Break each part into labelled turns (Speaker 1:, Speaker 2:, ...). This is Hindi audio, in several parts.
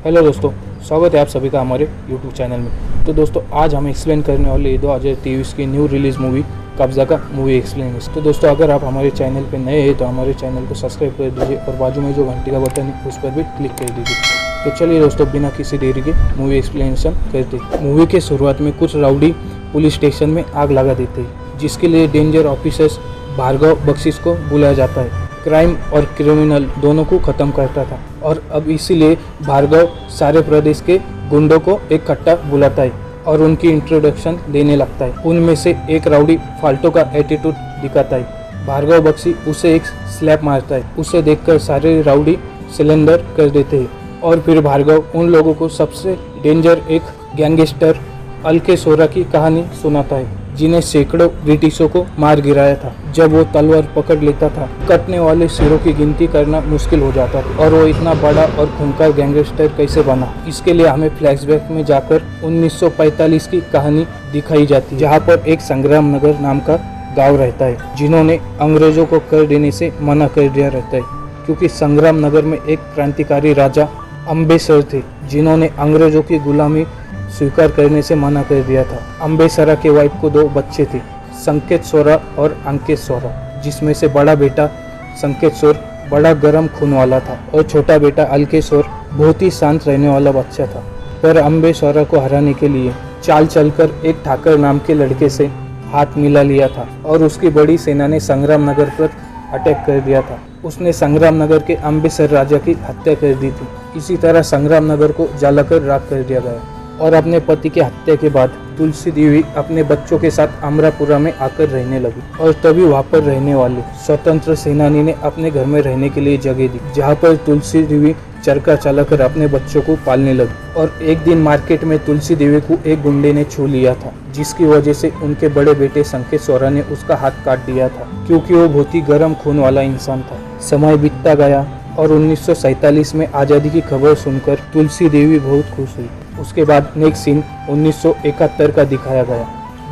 Speaker 1: हेलो दोस्तों, स्वागत है आप सभी का हमारे यूट्यूब चैनल में। तो दोस्तों आज हम एक्सप्लेन करने वाले 2023 की न्यू रिलीज़ मूवी कब्जा का मूवी एक्सप्लेनेशन। तो दोस्तों अगर आप हमारे चैनल पर नए हैं तो हमारे चैनल को सब्सक्राइब कर दीजिए और बाजू में जो घंटी का बटन है उस पर भी क्लिक कर दीजिए। तो चलिए दोस्तों बिना किसी देरी के मूवी एक्सप्लेनेशन करते हैं। मूवी के शुरुआत में कुछ राउडी पुलिस स्टेशन में आग लगा देते हैं, जिसके लिए डेंजर ऑफिसर्स भार्गव बख्शिश को बुलाया जाता है। क्राइम और क्रिमिनल दोनों को ख़त्म करता था और अब इसीलिए भार्गव सारे प्रदेश के गुंडों को इकट्ठा बुलाता है और उनकी इंट्रोडक्शन देने लगता है। उनमें से एक राउडी फाल्टो का एटीट्यूड दिखाता है। भार्गव बख्शी उसे एक स्लैप मारता है। उसे देखकर सारे राउडी सिलेंडर कर देते हैं और फिर भार्गव उन लोगों को सबसे डेंजर एक गैंगस्टर अलके सोरा की कहानी सुनाता है, जिन्हें सैकड़ों ब्रिटिशों को मार गिराया था। जब वो तलवार पकड़ लेता था, कटने वाले सिरों की गिनती करना मुश्किल हो जाता था और वो इतना बड़ा और खूंखार गैंगस्टर कैसे बना। इसके लिए हमें फ्लैशबैक में जाकर 1945 की कहानी दिखाई जाती है, जहाँ पर एक संग्राम नगर नाम का गांव रहता है, जिन्होंने अंग्रेजों को कर देने से मना कर दिया रहता है, क्योंकि संग्राम नगर में एक क्रांतिकारी राजा अम्बेसर थे, जिन्होंने अंग्रेजों की गुलामी स्वीकार करने से मना कर दिया था। अम्बेसरा के वाइफ को 2 बच्चे थे, संकेत सोरा और अंकित सोरा, जिसमें से बड़ा बेटा संकेत सोर बड़ा गर्म खून वाला था और छोटा बेटा अलके सोर बहुत ही शांत रहने वाला बच्चा था। पर अम्बेसरा को हराने के लिए चाल चलकर एक ठाकर नाम के लड़के से हाथ मिला लिया था और उसकी बड़ी सेना ने संग्राम नगर पर अटैक कर दिया था। उसने संग्राम नगर के अम्बेसर राजा की हत्या कर दी थी। इसी तरह संग्राम नगर को जलाकर राख कर दिया गया और अपने पति की हत्या के बाद तुलसी देवी अपने बच्चों के साथ अमरापुरा में आकर रहने लगी और तभी वहाँ पर रहने वाले स्वतंत्र सेनानी ने अपने घर में रहने के लिए जगह दी, जहाँ पर तुलसी देवी चरखा चलाकर अपने बच्चों को पालने लगी। और एक दिन मार्केट में तुलसी देवी को एक गुंडे ने छू लिया था, जिसकी वजह से उनके बड़े बेटे संकेत सोरा ने उसका हाथ काट दिया था, क्योंकि वो बहुत ही गर्म खून वाला इंसान था। समय बीतता गया और 1947 में आज़ादी की खबर सुनकर तुलसी देवी बहुत खुश हुई। उसके बाद नेक्स्ट सीन 1971 का दिखाया गया,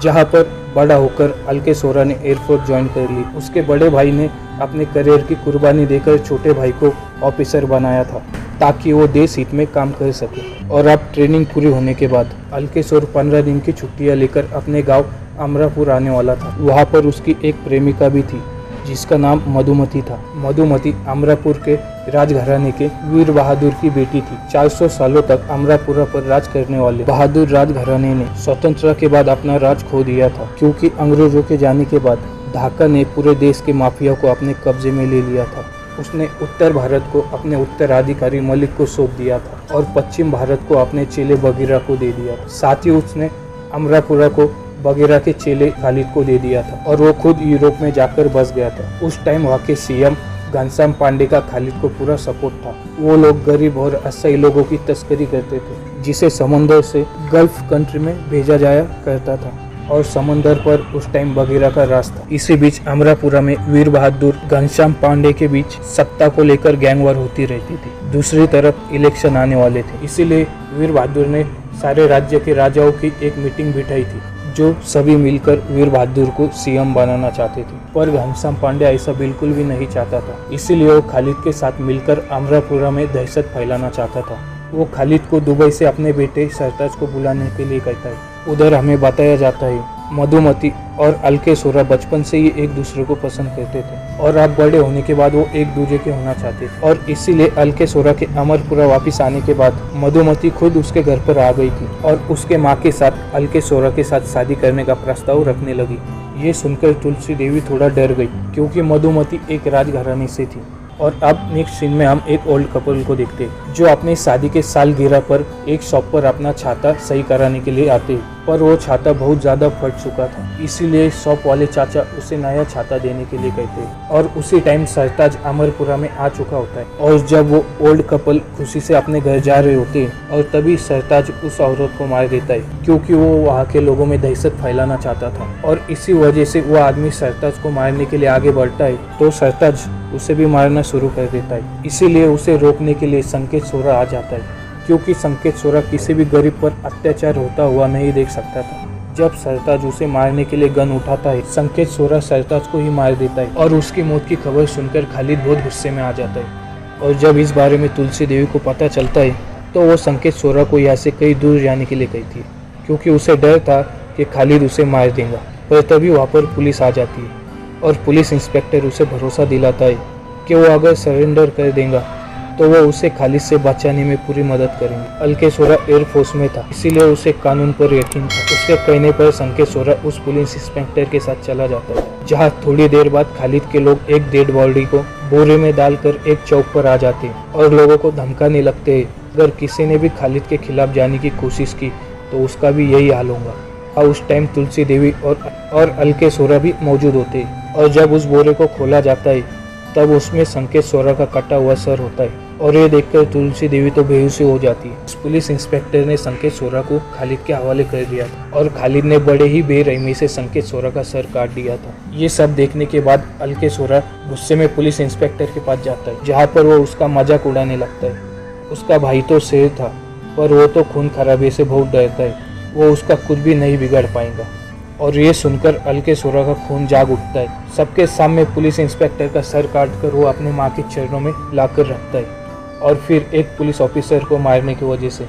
Speaker 1: जहां पर बड़ा होकर अलके सोरा ने एयरफोर्स ज्वाइन कर ली। उसके बड़े भाई ने अपने करियर की कुर्बानी देकर छोटे भाई को ऑफिसर बनाया था, ताकि वो देश हित में काम कर सके। और अब ट्रेनिंग पूरी होने के बाद अलके सोर 15 दिन की छुट्टियां लेकर अपने गांव अमरापुर आने वाला था। वहां पर उसकी एक प्रेमिका भी थी, जिसका नाम मधुमती था। मधुमती अमरापुर के राजघराने के वीर बहादुर की बेटी थी। 400 सालों तक अमरापुरा पर राज करने वाले बहादुर राजघराने ने स्वतंत्रता के बाद अपना राज खो दिया था, क्योंकि अंग्रेजों के जाने के बाद ढाका ने पूरे देश के माफिया को अपने कब्जे में ले लिया था। उसने उत्तर भारत को अपने उत्तराधिकारी मलिक को सौंप दिया था और पश्चिम भारत को अपने चेले बगीरा को दे दिया। साथ ही उसने अमरापुरा को बगीरा के चेले खालिद को दे दिया था और वो खुद यूरोप में जाकर बस गया था। उस टाइम वहाँ के सीएम घनश्याम पांडे का खालिद को पूरा सपोर्ट था। वो लोग गरीब और असहाय लोगों की तस्करी करते थे, जिसे समंदर से गल्फ कंट्री में भेजा जाया करता था और समंदर पर उस टाइम बगीरा का राज था। इसी बीच अमरापुरा में वीर बहादुर घनश्याम पांडे के बीच सत्ता को लेकर गैंगवार होती रहती थी। दूसरी तरफ इलेक्शन आने वाले थे, इसीलिए वीर बहादुर ने सारे राज्य के राजाओं की एक मीटिंग बिठाई थी, जो सभी मिलकर वीर बहादुर को सीएम बनाना चाहते थे। पर घनश्याम पांडे ऐसा बिल्कुल भी नहीं चाहता था, इसीलिए वो खालिद के साथ मिलकर अमरापुरा में दहशत फैलाना चाहता था। वो खालिद को दुबई से अपने बेटे सरताज को बुलाने के लिए कहता है। उधर हमें बताया जाता है मधुमती और अलके सोरा बचपन से ही एक दूसरे को पसंद करते थे और अब बड़े होने के बाद वो एक दूसरे के होना चाहते थे, और इसीलिए अलके सोरा के अमरपुरा वापस आने के बाद मधुमती खुद उसके घर पर आ गई थी और उसके माँ के साथ अलके सोरा के साथ शादी करने का प्रस्ताव रखने लगी। ये सुनकर तुलसी देवी थोड़ा डर गई, क्योंकि मधुमती एक राजघराने से थी। और अब नेक्स्ट सीन में हम एक ओल्ड कपल को देखते हैं, जो अपनी शादी के सालगिरह पर एक शॉप पर अपना छाता सही कराने के लिए आते हैं, पर वो छाता बहुत ज़्यादा फट चुका था, इसीलिए शॉप वाले चाचा उसे नया छाता देने के लिए कहते हैं। और उसी टाइम सरताज अमरपुरा में आ चुका होता है और जब वो ओल्ड कपल खुशी से अपने घर जा रहे होते हैं और तभी सरताज उस औरत को मार देता है, क्योंकि वो वहाँ के लोगों में दहशत फैलाना चाहता था और इसी वजह से वो आदमी सरताज को मारने के लिए आगे बढ़ता है, तो सरताज उसे भी मारना शुरू कर देता है। इसीलिए उसे रोकने के लिए संकेत सोरा आ जाता है, क्योंकि संकेत सोरा किसी भी गरीब पर अत्याचार होता हुआ नहीं देख सकता था। जब सरताज उसे मारने के लिए गन उठाता है, संकेत सोरा सरताज को ही मार देता है और उसकी मौत की खबर सुनकर खालिद बहुत गुस्से में आ जाता है। और जब इस बारे में तुलसी देवी को पता चलता है तो वो संकेत सोरा को यहाँ से कहीं दूर जाने के लिए कही थी, क्योंकि उसे डर था कि खालिद उसे मार देगा। पर तभी वहाँ पर पुलिस आ जाती है और पुलिस इंस्पेक्टर उसे भरोसा दिलाता है कि वो अगर सरेंडर कर देगा तो वो उसे खालिद से बचाने में पूरी मदद करेंगे। अलके सोरा एयरफोर्स में था, इसीलिए उसे कानून पर यकीन था। उसके कहने पर संकेत सोरा उस पुलिस इंस्पेक्टर के साथ चला जाता है, जहाँ थोड़ी देर बाद खालिद के लोग एक डेड बॉडी को बोरे में डालकर एक चौक पर आ जाते हैं और लोगों को धमकाने लगते हैं, अगर किसी ने भी खालिद के खिलाफ जाने की कोशिश की तो उसका भी यही हाल होगा। और उस टाइम तुलसी देवी और अलके सोरा भी मौजूद होते हैं, और जब उस बोरे को खोला जाता है तब उसमें संकेत सोरा का कटा हुआ सर होता है, और ये देखकर तुलसी देवी तो बेहोशी हो जाती है। उस पुलिस इंस्पेक्टर ने संकेत सोरा को खालिद के हवाले कर दिया था, और खालिद ने बड़े ही बेरहमी से संकेत सोरा का सर काट दिया था। ये सब देखने के बाद अलके सोरा गुस्से में पुलिस इंस्पेक्टर के पास जाता है, जहाँ पर वो उसका मजाक उड़ाने लगता है। उसका भाई तो शेर था, पर वो तो खून खराबे से बहुत डरता है, वो उसका कुछ भी नहीं बिगाड़ पाएगा। और ये सुनकर अलके सोरा का खून जाग उठता है। सबके सामने पुलिस इंस्पेक्टर का सर काटकर वो अपने माँ के चरणों में लाकर रखता है, और फिर एक पुलिस ऑफिसर को मारने की वजह से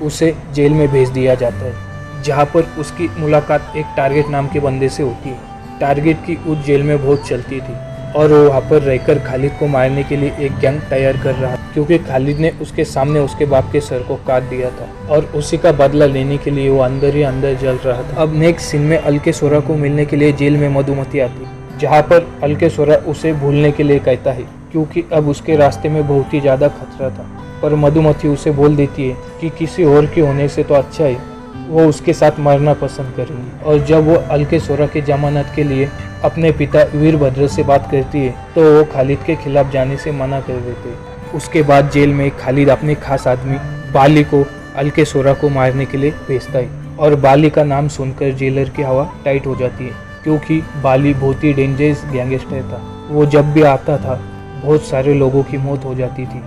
Speaker 1: उसे जेल में भेज दिया जाता है, जहाँ पर उसकी मुलाकात एक टारगेट नाम के बंदे से होती है। टारगेट की उस जेल में बहुत चलती थी, और वो वहाँ पर रहकर खालिद को मारने के लिए एक गैंग तैयार कर रहा, क्योंकि खालिद ने उसके सामने उसके बाप के सर को काट दिया था, और उसी का बदला लेने के लिए वो अंदर ही अंदर जल रहा था। अब नेक्स्ट सीन में अलके सोरा को मिलने के लिए जेल में मधुमती आती, जहाँ पर अलके सोरा उसे भूलने के लिए कहता है, क्योंकि अब उसके रास्ते में बहुत ही ज़्यादा खतरा था। पर मधुमती उसे बोल देती है कि किसी और के होने से तो अच्छा है वो उसके साथ मरना पसंद करेंगी। और जब वो अलके सोरा की जमानत के लिए अपने पिता वीरभद्र से बात करती है तो वो खालिद के खिलाफ जाने से मना कर देते हैं। उसके बाद जेल में खालिद अपने खास आदमी बाली को अलके सोरा को मारने के लिए भेजता है, और बाली का नाम सुनकर जेलर की हवा टाइट हो जाती है, क्योंकि बाली बहुत ही डेंजरस गैंगस्टर था। वो जब भी आता था बहुत सारे लोगों की मौत हो जाती थी।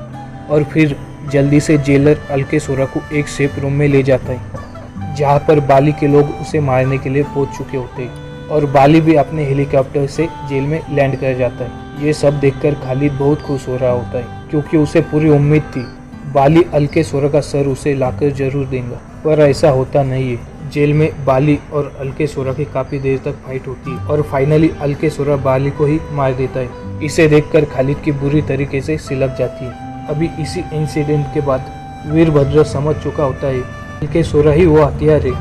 Speaker 1: और फिर जल्दी से जेलर अलके सोरा को एक सेफ रूम में ले जाता है, जहाँ पर बाली के लोग उसे मारने के लिए पहुंच चुके होते हैं, और बाली भी अपने हेलीकॉप्टर से जेल में लैंड कर जाता है। ये सब देखकर खालिद बहुत खुश हो रहा होता है, क्योंकि उसे पूरी उम्मीद थी बाली अलके सोरा का सर उसे लाकर जरूर देगा, पर ऐसा होता नहीं है। जेल में बाली और अलके सोरा की काफी देर तक फाइट होती है, और फाइनली अलके सोरा बाली को ही मार देता है। इसे देखकर खालिद की बुरी तरीके से सिलक जाती है। अभी इसी इंसिडेंट के बाद वीरभद्र समझ चुका होता है अलके सोरा ही वो हथियार है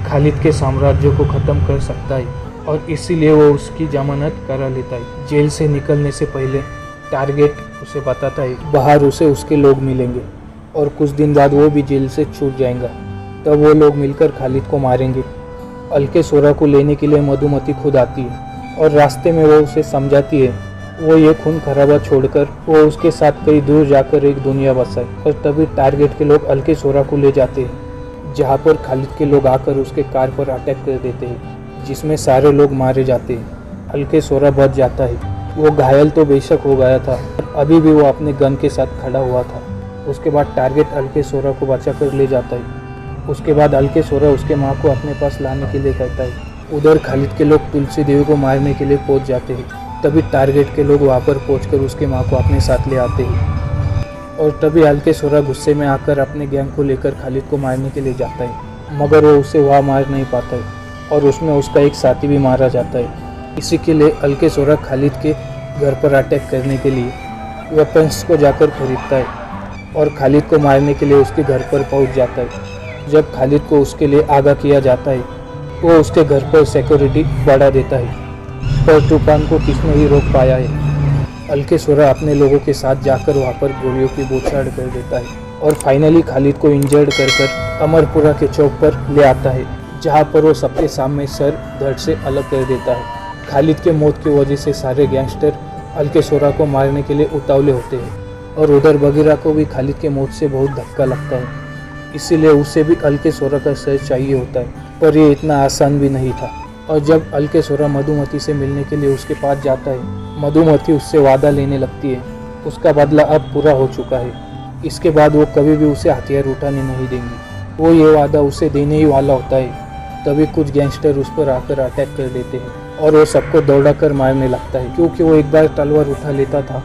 Speaker 1: खालिद के साम्राज्य को खत्म कर सकता है, और इसीलिए वो उसकी जमानत करा लेता है। जेल से निकलने से पहले टारगेट उसे बताता है बाहर उसे उसके लोग मिलेंगे, और कुछ दिन बाद वो भी जेल से छूट जाएगा। तब वो लोग मिलकर खालिद को मारेंगे। अलके सोरा को लेने के लिए मधुमती खुद आती है, और रास्ते में वो उसे समझाती है वो ये खून खराबा छोड़कर वो उसके साथ कहीं दूर जाकर एक दुनिया बसाए। और तभी टारगेट के लोग अलके सोरा को ले जाते हैं, जहाँ पर खालिद के लोग आकर उसके कार पर अटैक कर देते हैं, जिसमें सारे लोग मारे जाते हैं। अलके सोरा बच जाता है। वो घायल तो बेशक हो गया था, अभी भी वो अपने गन के साथ खड़ा हुआ था। उसके बाद टारगेट अलके सोरा को बचा कर ले जाता है। उसके बाद अलके सोरा उसके माँ को अपने पास लाने के लिए कहता है। उधर खालिद के लोग तुलसी देवी को मारने के लिए पहुंच जाते हैं। तभी टारगेट के लोग वहाँ पर पहुंचकर उसके माँ को अपने साथ ले आते हैं, और तभी अलके सोरा गुस्से में आकर अपने गैंग को लेकर खालिद को मारने के लिए जाता है, मगर वो उसे वहाँ मार नहीं पाता है, और उसमें उसका एक साथी भी मारा जाता है। इसी के लिए अलके सोरा खालिद के घर पर अटैक करने के लिए वेपन्स को जाकर खरीदता है, और खालिद को मारने के लिए उसके घर पर पहुंच जाता है। जब खालिद को उसके लिए आगाह किया जाता है, वो उसके घर पर सिक्योरिटी बढ़ा देता है, पर तूफान को किसने ही रोक पाया है। अलके सोरा अपने लोगों के साथ जाकर वहाँ पर गोलियों की बौछार कर देता है, और फाइनली खालिद को इंजर्ड कर अमरपुरा के चौक पर ले आता है, जहाँ पर वो सबके सामने सर धड़ से अलग कर देता है। खालिद के मौत की वजह से सारे गैंगस्टर अलके सोरा को मारने के लिए उतावले होते हैं, और उधर बगीरा को भी खालिद के मौत से बहुत धक्का लगता है, इसीलिए उसे भी अलके सोरा का सर चाहिए होता है। पर ये इतना आसान भी नहीं था। और जब अलके सोरा मधुमती से मिलने के लिए उसके पास जाता है, मधुमती उससे वादा लेने लगती है। उसका बदला अब पूरा हो चुका है, इसके बाद वो कभी भी उसे हथियार उठाने नहीं देंगी। वो ये वादा उसे देने ही वाला होता है। तभी कुछ गैंगस्टर उस पर आकर अटैक कर देते हैं, और वो सबको दौड़ा कर मारने लगता है, क्योंकि वो एक बार तलवार उठा लेता था,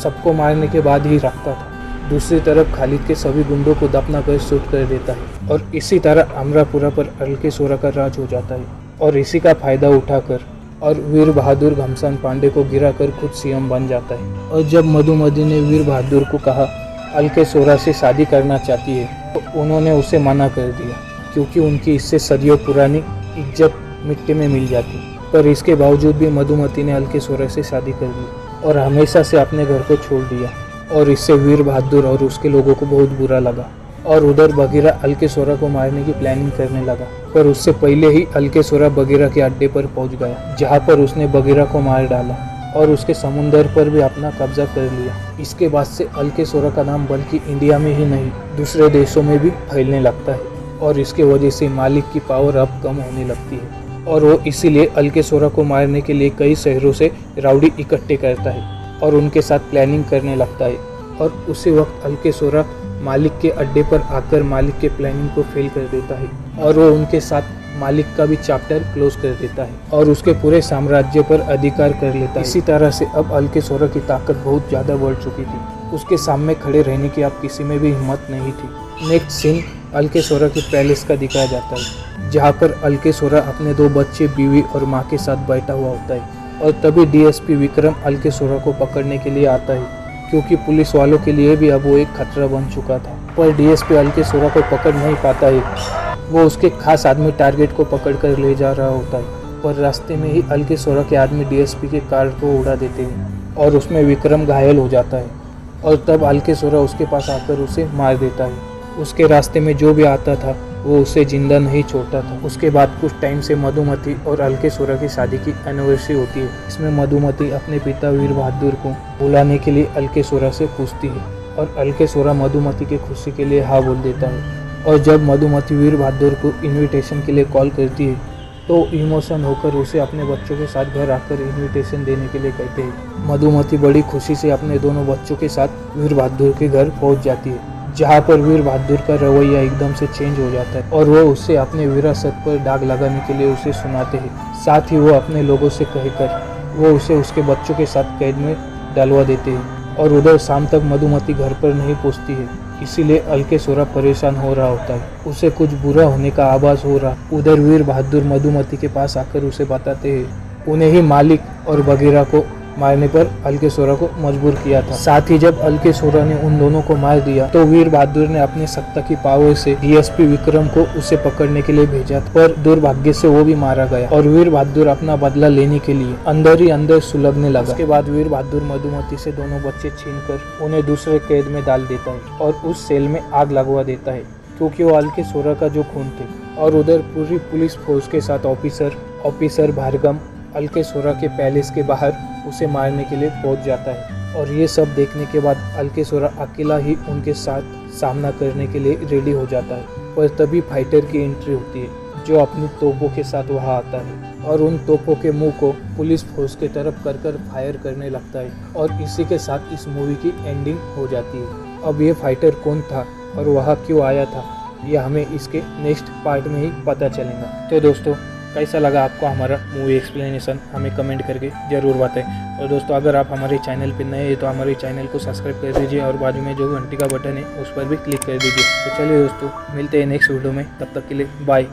Speaker 1: सबको मारने के बाद ही रखता था। दूसरी तरफ खालिद के सभी गुंडों को दफना कर शूट कर देता है और इसी तरह अमरापुरा पर अलके सोरा का राज हो जाता है। और इसी का फायदा उठाकर और वीर बहादुर घमसान पांडे को गिराकर खुद सीएम बन जाता है। और जब मधुमती ने वीर बहादुर को कहा अलके सोरा से शादी करना चाहती है तो उन्होंने उसे मना कर दिया, क्योंकि उनकी इससे सदियों पुरानी इज्जत मिट्टी में मिल जाती। पर इसके बावजूद भी मधुमती ने अलके सोरा से शादी कर दी और हमेशा से अपने घर को छोड़ दिया। और इससे वीर बहादुर और उसके लोगों को बहुत बुरा लगा और उधर बगीरा अलके सोरा को मारने की प्लानिंग करने लगा। पर उससे पहले ही अलके सोरा बगीरा के अड्डे पर पहुंच गया, जहां पर उसने बगीरा को मार डाला और उसके समुंदर पर भी अपना कब्जा कर लिया। इसके बाद से अलके सोरा का नाम बल्कि इंडिया में ही नहीं दूसरे देशों में भी फैलने लगता है और इसके वजह से मालिक की पावर अब कम होने लगती है। और वो इसीलिए अलके सोरा को मारने के लिए कई शहरों से राउडी इकट्ठे करता है और उनके साथ प्लानिंग करने लगता है। और उसी वक्त अलके सोरा मालिक के अड्डे पर आकर मालिक के प्लानिंग को फेल कर देता है और वो उनके साथ मालिक का भी चैप्टर क्लोज कर देता है और उसके पूरे साम्राज्य पर अधिकार कर लेता है। इसी तरह से अब अलके सोरा की ताकत बहुत ज़्यादा बढ़ चुकी थी, उसके सामने खड़े रहने की अब किसी में भी हिम्मत नहीं थी। नेक्स्ट सीन अलके सोरा के पैलेस का दिखाया जाता है, जहाँ पर अलके सोरा अपने 2 बच्चे, बीवी और माँ के साथ बैठा हुआ होता है। और तभी डीएसपी विक्रम अलके सोरा को पकड़ने के लिए आता है, क्योंकि पुलिस वालों के लिए भी अब वो एक खतरा बन चुका था। पर डीएसपी अलके सोरा को पकड़ नहीं पाता है, वो उसके खास आदमी टारगेट को पकड़ कर ले जा रहा होता है। पर रास्ते में ही अलके सोरा के आदमी डीएसपी के कार को उड़ा देते हैं और उसमें विक्रम घायल हो जाता है। और तब अलके सोरा उसके पास आकर उसे मार देता है। उसके रास्ते में जो भी आता था वो उसे जिंदा नहीं छोड़ता था। उसके बाद कुछ टाइम से मधुमती और अलके सोरा की शादी की एनिवर्सरी होती है। इसमें मधुमती अपने पिता वीर बहादुर को बुलाने के लिए अलके सोरा से पूछती है और अलके सोरा मधुमती की खुशी के लिए हाँ बोल देता है। और जब मधुमती वीर बहादुर को इनविटेशन के लिए कॉल करती है तो इमोशन होकर उसे अपने बच्चों के साथ घर आकर इनविटेशन देने के लिए कहते हैं। मधुमती बड़ी खुशी से अपने दोनों बच्चों के साथ वीर बहादुर के घर पहुंच जाती है, जहाँ पर वीर बहादुर का रवैया एकदम से चेंज हो जाता है और वो उससे अपने विरासत पर दाग लगाने के लिए उसे सुनाते हैं। साथ ही वो अपने लोगों से कहकर वो उसे उसके बच्चों के साथ कैद में डालवा देते हैं। और उधर शाम तक मधुमती घर पर नहीं पहुंचती है, इसीलिए अलके सोरा परेशान हो रहा होता है, उसे कुछ बुरा होने का आभास हो रहा। उधर वीर बहादुर मधुमती के पास आकर उसे बताते हैं उन्हें ही मालिक और बगीरा को मारने पर अलके सोरा को मजबूर किया था। साथ ही जब अलके सोरा ने उन दोनों को मार दिया तो वीर बहादुर ने अपने सत्ता की पावर से डीएसपी विक्रम को उसे पकड़ने के लिए भेजा, पर दुर्भाग्य से वो भी मारा गया और वीर बहादुर अपना बदला लेने के लिए अंदर ही अंदर सुलगने लगा। उसके बाद वीर बहादुर मधुमती से दोनों बच्चे छीनकर उन्हें दूसरे कैद में डाल देता है और उस सेल में आग लगवा देता है, क्योंकि वो अलके सोरा का जो खून थे। और उधर पूरी पुलिस फोर्स के साथ ऑफिसर भार्गम अलके सोरा के पैलेस के बाहर उसे मारने के लिए पहुंच जाता है। और ये सब देखने के बाद अलके सोरा अकेला ही उनके साथ सामना करने के लिए रेडी हो जाता है। पर तभी फाइटर की एंट्री होती है, जो अपनी तोपों के साथ वहां आता है और उन तोपों के मुंह को पुलिस फोर्स की तरफ कर फायर करने लगता है। और इसी के साथ इस मूवी की एंडिंग हो जाती है। अब ये फाइटर कौन था और वहाँ क्यों आया था, यह हमें इसके नेक्स्ट पार्ट में ही पता चलेगा। तो दोस्तों, कैसा लगा आपको हमारा मूवी एक्सप्लेनेशन, हमें कमेंट करके ज़रूर बताएं। और दोस्तों, अगर आप हमारे चैनल पर नए हैं तो हमारे चैनल को सब्सक्राइब कर दीजिए और बाजू में जो घंटी का बटन है उस पर भी क्लिक कर दीजिए। तो चलिए दोस्तों, मिलते हैं नेक्स्ट वीडियो में, तब तक के लिए बाय।